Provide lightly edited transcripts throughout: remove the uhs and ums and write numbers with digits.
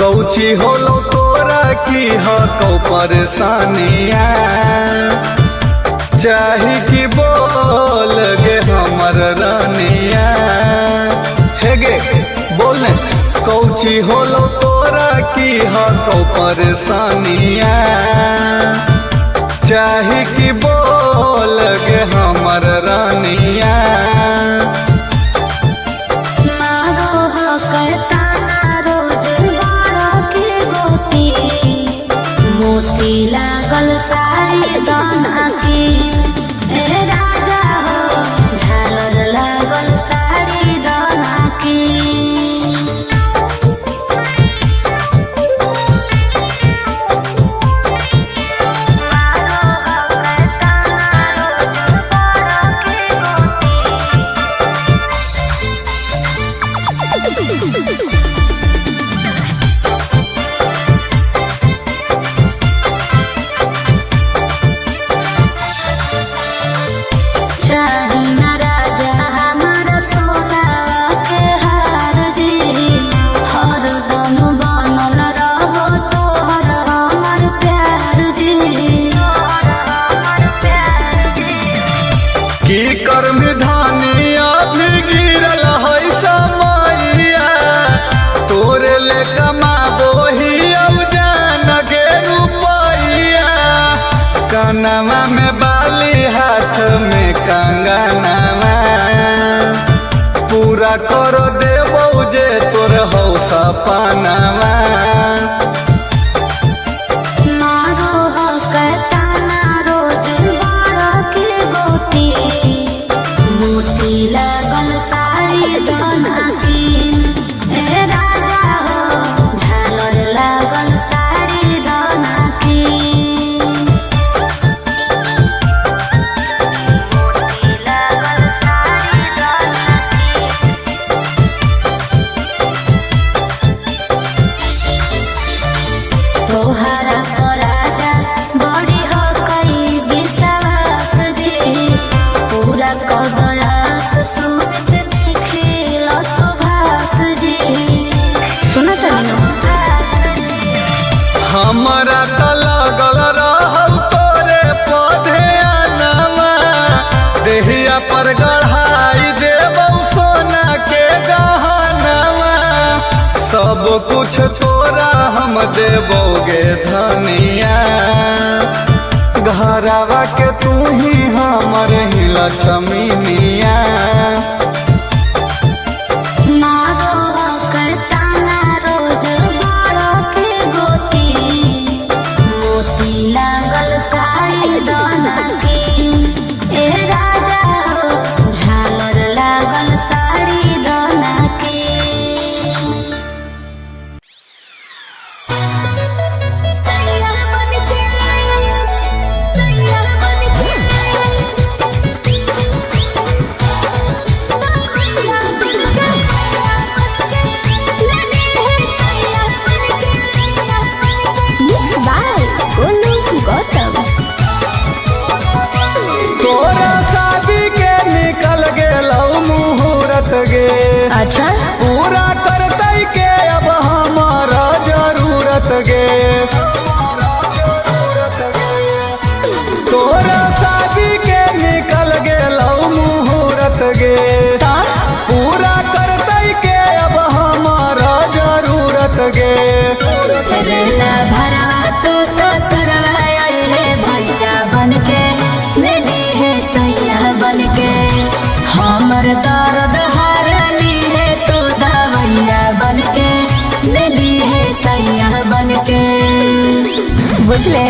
कौची होलो तोरा की हको परेशानिया चाही कि बोल गे हमर रानिया हे गे बोलने कौची होलो तोरा की हको परेशानिया चाही कि बोल गे हमर रानिया लागल सारी दाना की ए राजा हो झालर लागल सारी दाना की कानवा में बाली हाथ में कंगनवा पूरा कर देबो जे तोर हो सपनवा लागल सारी दाना की ए राजा हो झालर लागल सारी दाना की तोहरा राजा बड़ी हो कई विश्वास जी पूरा कदयास सुमित निखिल सुभाष जी सुना हमारा त लगल रहल तोरे पौधे अनवा देहिया पर गढ़ाई देबौ सोना के गहनवा सब कुछ तोरा हम देबोगे धनिया घरवा के तू ही हमर ही लक्ष्मीनिया लागल सारी दाना की ए राजा हो झालर लागल सारी दाना की तोरा शादी के निकल गेलौ मुहूर्त गे अच्छा पूरा करतै के अब हमारा जरूरत गे तोरा शादी के निकल गेलौ मुहूर्त गे पूरा करतै के अब हमारा जरूरत गे भरा तो ससुरवा आए भैया बनके ले ली है सैया बनके हमर दर्द हरली है तो दवैया बनके ले ली है सैया बनके बुझले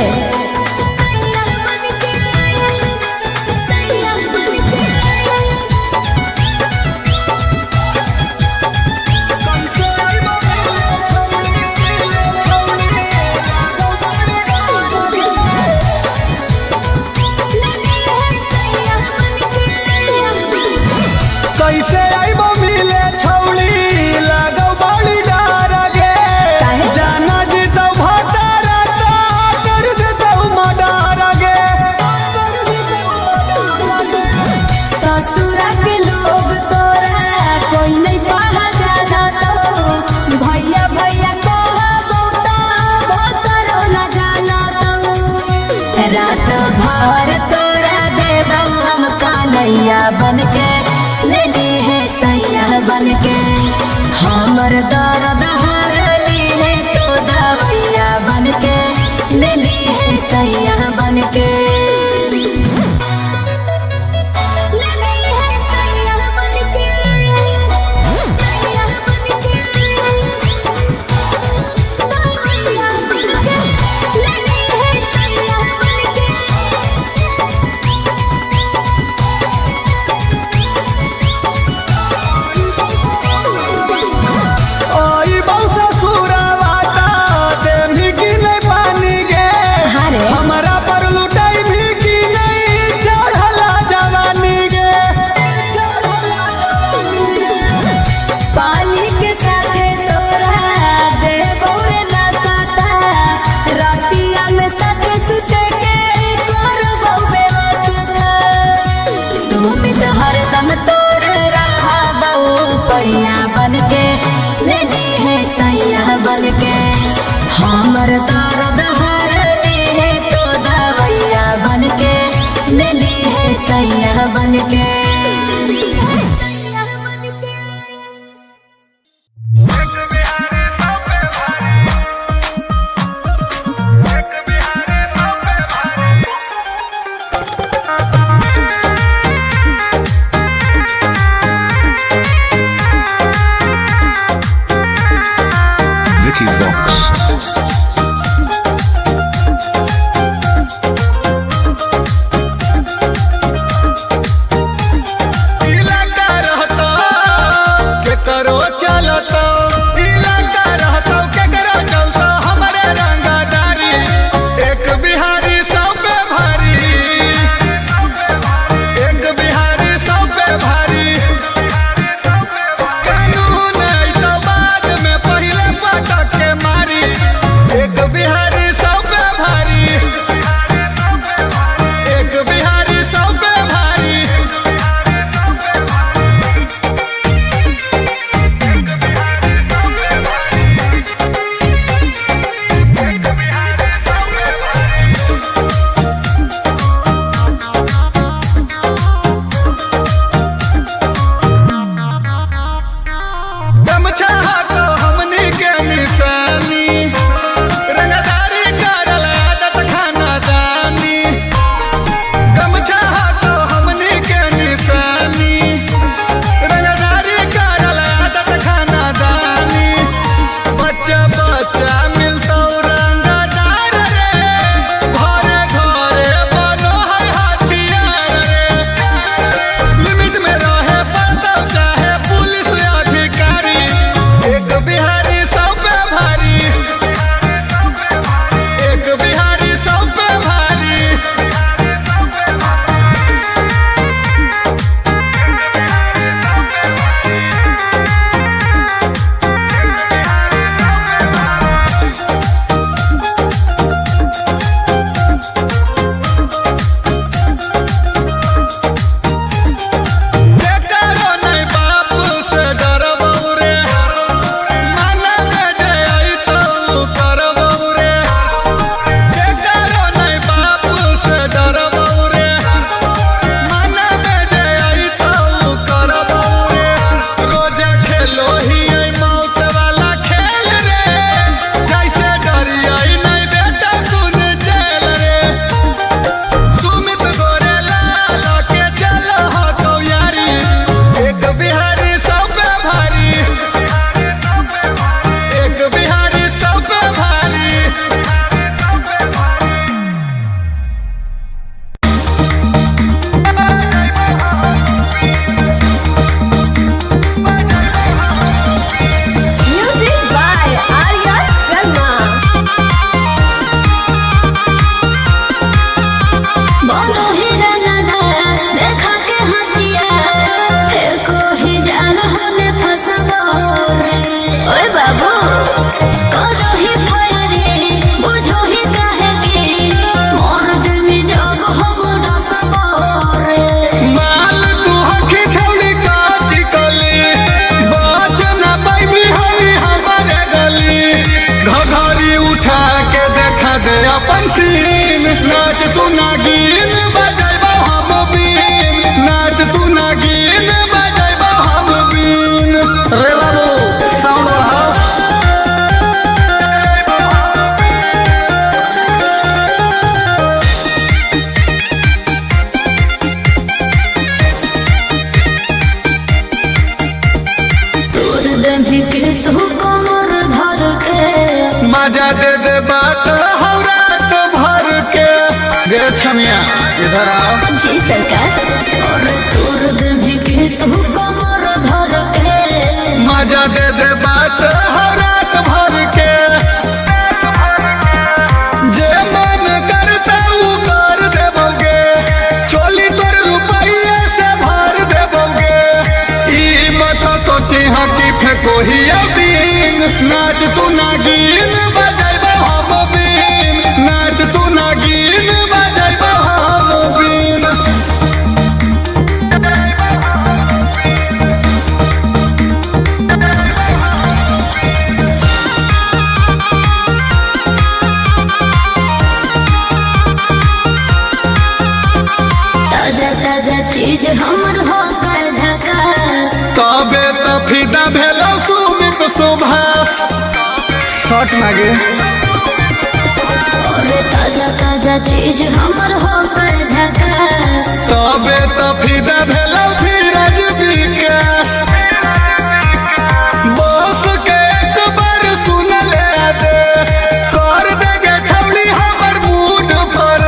कैसे आइबो मिले छौली लागौ बड़ी डर गे जाना जीतौ भटारा कर देतौ दवैया बनके ले ली है सैया बनके हमर दर्द हरली है तो दवैया बनके ले ली है सैया बनके आई बहु ससुरवाटा दे भी गिने पानी गे हमरा पर लुटाई भी की नहीं चढ़ला जवानी गे पानी के साथे तोरा दे बौरे ना साता रातिया में साथे सुते के करबौ बेवस्ता सुमित हरदम तोर रहा बहू पैया बनके ले ली है सैया बनके हमर दर्द हरली है तो दवैया बनके ले ली है सैया बनके Vicky Vox. इलाका रहता के करो चलता इलाका रहता के करो चलता हमारे रंगदारी एक बिहारी सब पे भारी एक बिहारी सब पे भारी कानून आई तो बाद में पहले पटक के मारी मजा दे दे बात हो रात भर के। गे छमिया इधर आओ। जी सरकार। और तोर दिन के तू कमर धर के मजा दे दे बात हो रात भर के। जे मन करता ऊ कर देबोगे, चोली तोर रुपये से भर देबोगे। ई मत सोची हाँ कि फेंको ही दिन, नाच तू नागिन बजाइबो हम बीन, नाच तू नागिन बजाइबो हम बीन। ताजा ताजा चीज हमर हो कर झकास। तबे तो फिदा भेलो सुमित सुभाष। शॉट नागे और ताजा ताजा चीज हमर हो कर झकास। तबे तो फिदा भेलो धीरज विकास। बॉस के एक बार सुन ले दे, कर देगे छौड़ी हमर मूड पर।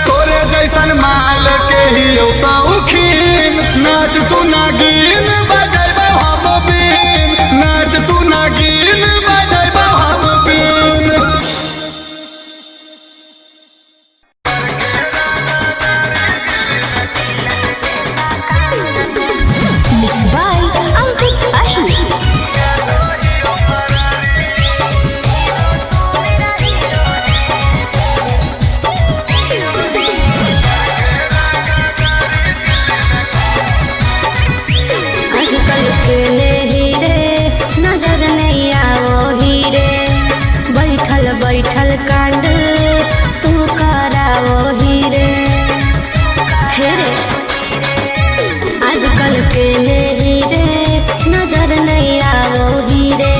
तोरे जैसन माल के ही शौकीन, नाच तू नागिन बजाइबो हम बीन, नाच तू नागिन बजाइबो हम बीन। Mixed by Ankit Ahi. आजकल के हीरे नजर नहीं आओ हीरे, बैठल बैठल कांड तू कराओ हीरे। हेरे आजकल के हीरे नजर नहीं आओ हीरे,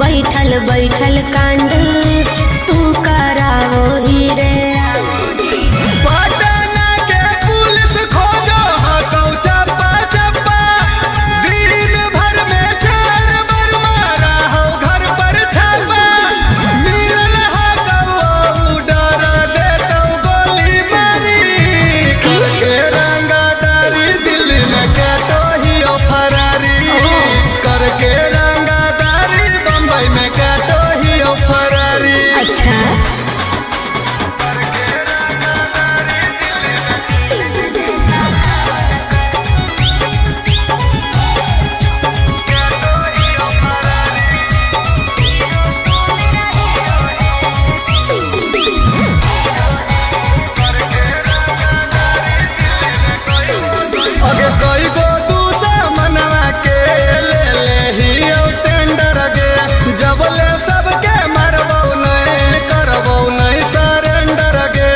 बैठल बैठल कांड तू कराओ हीरे। पटना के पुलिस खोजो हटो चप्पा चप्पा, दिन भर में 4 बार मारा हो घर पर छापा। मिलल हो डर देतो गोली मारी, करके रंगादारी दिल्ली में काटो ही ओ फरारी, करके रंगादारी बम्बई में काटो ही ओ फरारी। अच्छा अगे कोई गो दूसरा मनवा के ले ले ही ओ टेंडर गे, जब ले सबके मरबो नहीं करबो नहीं सरेंडर गे।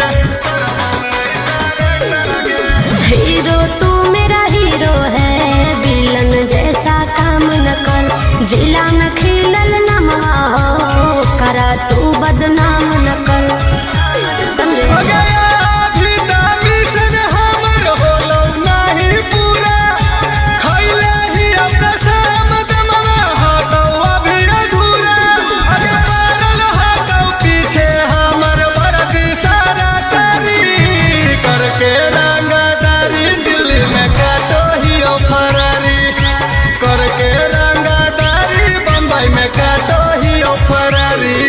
हीरो तू मेरा हीरो है, विलन जैसा काम न कर। जिला में खिलल नमवा हो, करा तू बदनाम न कर। समझे अगे आधी दामी सन हमर होलो नहीं पूरा, खैले ही अपना शाम दमवा हटो अभी अधूरा। अगे पारल हटो पीछे हमर बरदी सारा तारी, करके रंगादारी दिल्ली में काटो ही ओ फरारी, करके रंगादारी बम्बई में काटो ही ओ फरारी।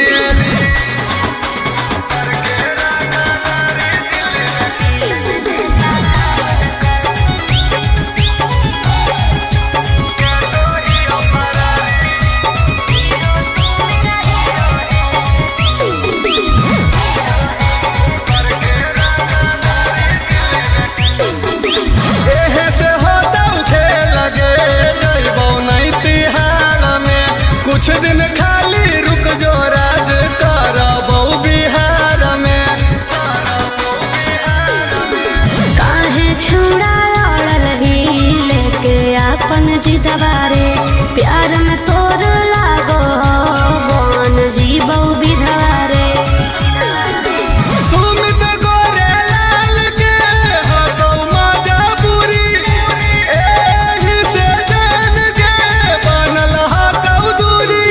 एहे से होता खेल गे, जइबो नहीं तिहाड़ में, कुछ दिन खाली रुक जो राज करबो बिहार में। काहे छुड़ा अड़ल ही लेके अपन जिदवारे, प्यार में तोर लागो बन जीवो विधारे। सुमित गोरे लाल के हटो मजबूरी, एही से जान के बनल हटो दूरी।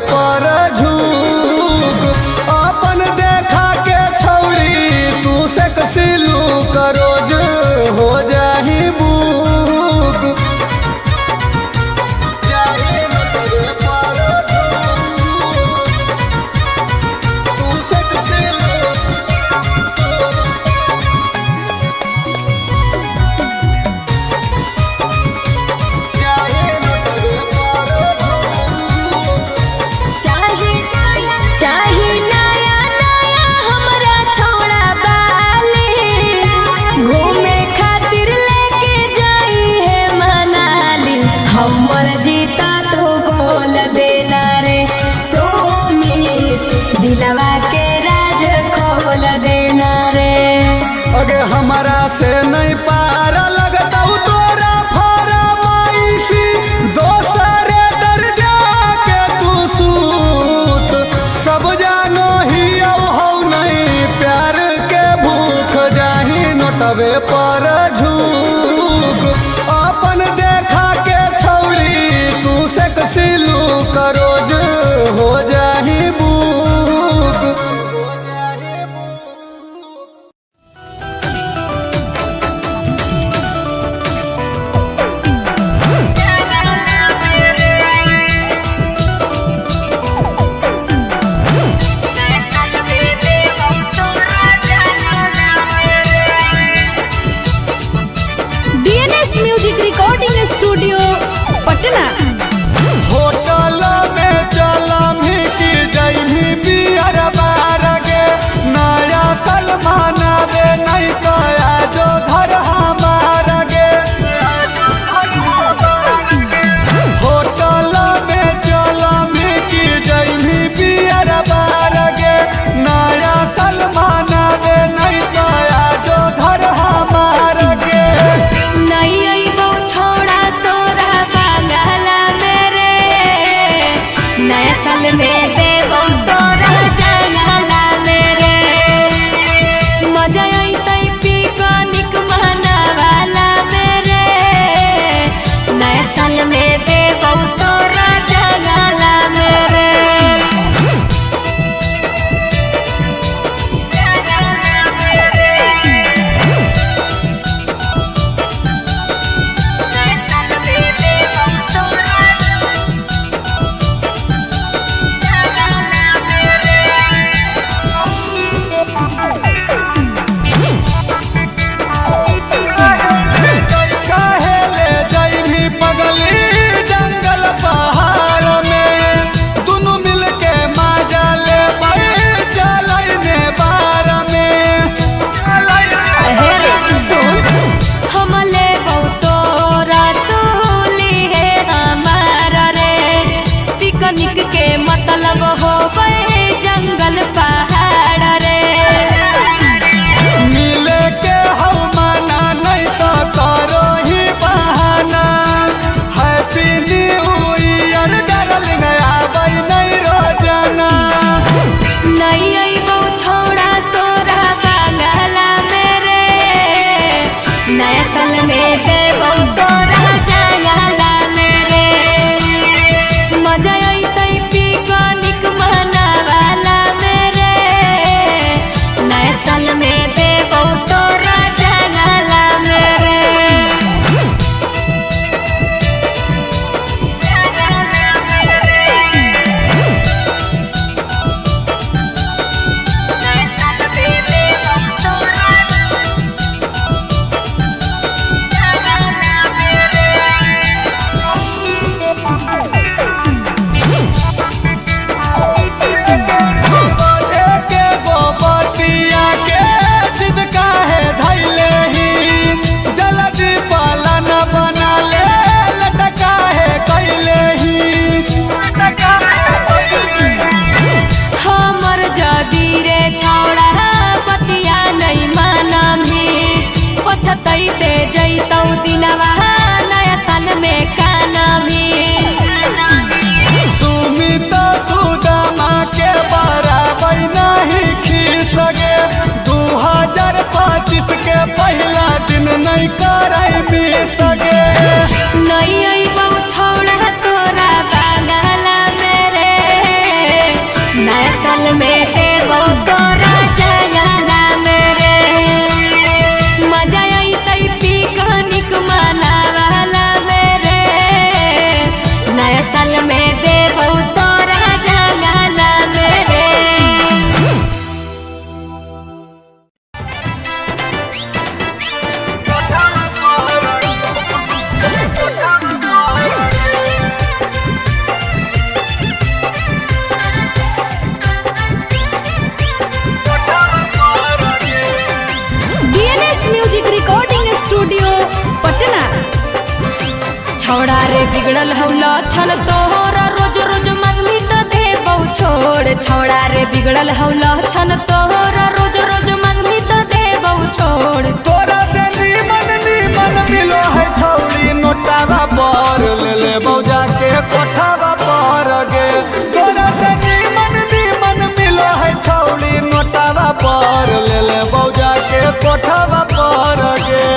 पर झूक अपन देखा के छौरी तू से कसिलू रोज हो जाही बुक जाही न तोरे पर झूक तू से कसिलू चाही नया नया हमरा छोड़ा बाली घूमे खातिर लेके जाई है मनाली हमर जीता तो बोल देना रे सोमित दिलवा के राज खोल देना रे अगे हमारा से नहीं पारा लगता तोरा फरमाइशी दोसरे दर्जा के तू सूत सब जानो ही हो नहीं प्यार के भूख जाही नोटवे पर झूक अपन देखा के छौरी तू से कसिलू रोज हो जाही book DNS music recording studio Patna. Hotel में चलम की जैनी बियर बार गे नया सलमान रे नहीं कया जो घर हमार गे होटल में चलम की जैनी बियर बार गे नया सलमान रे नहीं कया जो घर हमार गे नहीं अइबो छोड़ा तोरा बांगला मेरे नया साल में देबो तोरा जंगला मेरे मजा अइतै पिकनिक मनावाला मेरे नया साल में देबो तोरा जंगला मेरे काहे ले जइभी पगली जंगल पहाड़ में दुनू मिल के मजा ले चलै ने बार में हम लेबो तोरा तोली है हमारा रे पिकनिक के मतलब होबै जंगल पहाड़ रे मिले के हौ माना नहीं तो करो ही बहाना हैप्पी न्यू ईयर डार्लिंग आबै नहीं रोजाना नहीं अइबो छोड़ा तोरा बांगला मेरे नया साल में देबो तोरा जंगला मेरे मजा अइतै पिकनिक मनावाला मेरे नया साल में देबो तोरा जंगला मेरे एके गो बतिया के जिद काहे धैले ही जल्दी पालन बना ले लटका है कैले ही हमर जदी रे छौड़ा बतिया नहीं मानम ही पछतैते जैतौ दिनवा नया साल में कानम ही सुमित सुदामा के बराबर नहीं खींच सके 2025 के पहला दिन नहीं करे मिस सके नहीं अइबो छौड़ा तोरा बांगला मेरे छौड़ा रे बिगड़ल हौ लक्षण तोहरा रोज रोज मंगनी त देबौ छोड़ छौड़ा रे बिगड़ल हौ लक्षण तोहरा रोज रोज मंगनी त देबौ छोड़ तोरा से नीमन मिलो है छौड़ी नोटावा पर ले ले बौजा के कोठावा पर गे तोरा से नीमन मिलो है छौड़ी नोटावा पर ले ले बौजा के कोठावा पर गे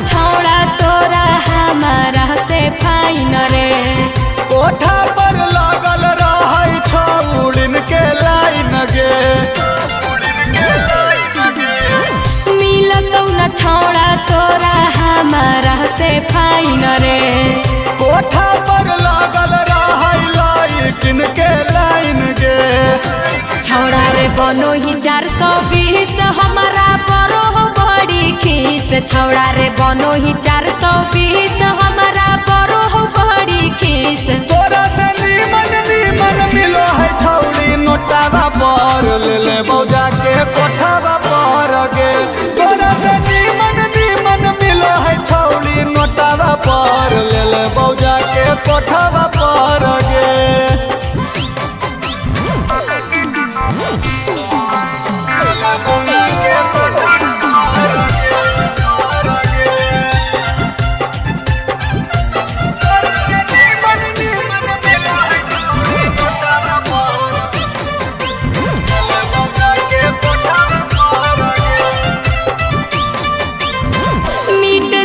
छौड़ा तोरा हमारा से फाइन रे कोठा पर लागल रहै छौड़िन के लाइन गे मिलतौ न छौड़ा तोरा हमारा से फाइन रे कोठा पर लागल रहै लाइकिन के लाइन गे छौड़ा रे बनो ही 420 हमारा बरो बड़ी खीस छौड़ा रे बनो ही 420 हमारा बरो बड़ी खीस तोरा से नीमन मिलो है छौड़ी नोटावा पर ले ले बौजा के कोठावा पर गे तोरा से नीमन मिलो है छौड़ी नोटावा पर ले ले बौजा के कोठावा पर गे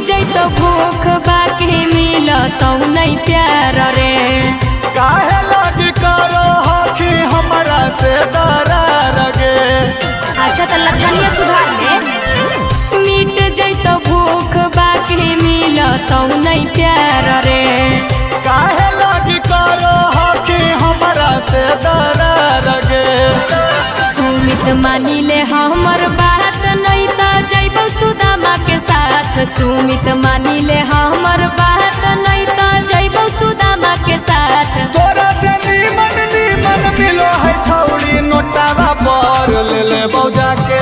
जैतो भूख बाकी मिलतौ नहीं प्यार रे काहे लगी करो हकी हमरा से दरार गे अच्छा तो लक्षणीय सुधार दे मिट जैतो भूख बाकी मिलतौ नहीं प्यार रे काहे लगी करो हकी हमरा से दरार गे सुमित मानी ले हमर बात नहीं त जैबौ सुदामा के साथ सुमित मानी ले हमर बात नहीं त जैबौ सुदामा के साथ तोरा से नीमन मिलो है छौड़ी नोटावा पर ले ले बौजा के